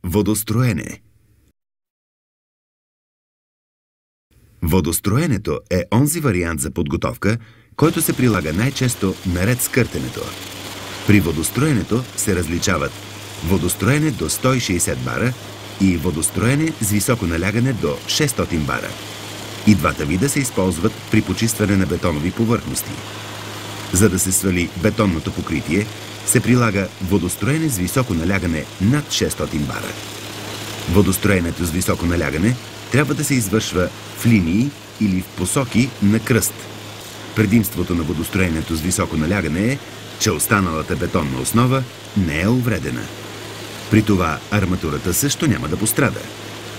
Водостроене. Водостроенето е онзи вариант за подготовка, който се прилага най-често наред с къртенето. При водостроенето се различават водостроене до 160 бара и водостроене с високо налягане до 600 бара. И двата вида се използват при почистване на бетонови повърхности. За да се свали бетонното покритие, се прилага водостроене с високо налягане над 600 бара. Водостроенето с високо налягане трябва да се извършва в линии или в посоки на кръст. Предимството на водостроенето с високо налягане е, че останалата бетонна основа не е увредена. При това арматурата също няма да пострада.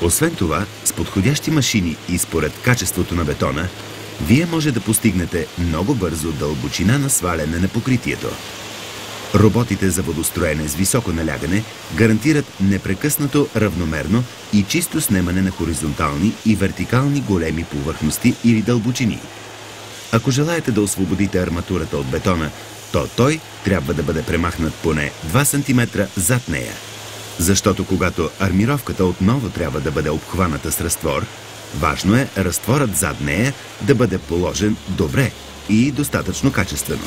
Освен това, с подходящи машини и според качеството на бетона, вие може да постигнете много бързо дълбочина на сваляне на покритието. Роботите за водостроене с високо налягане гарантират непрекъснато равномерно и чисто снемане на хоризонтални и вертикални големи повърхности или дълбочини. Ако желаете да освободите арматурата от бетона, то той трябва да бъде премахнат поне 2 см зад нея. Защото когато армировката отново трябва да бъде обхваната с разтвор, важно е разтворът зад нея да бъде положен добре и достатъчно качествено.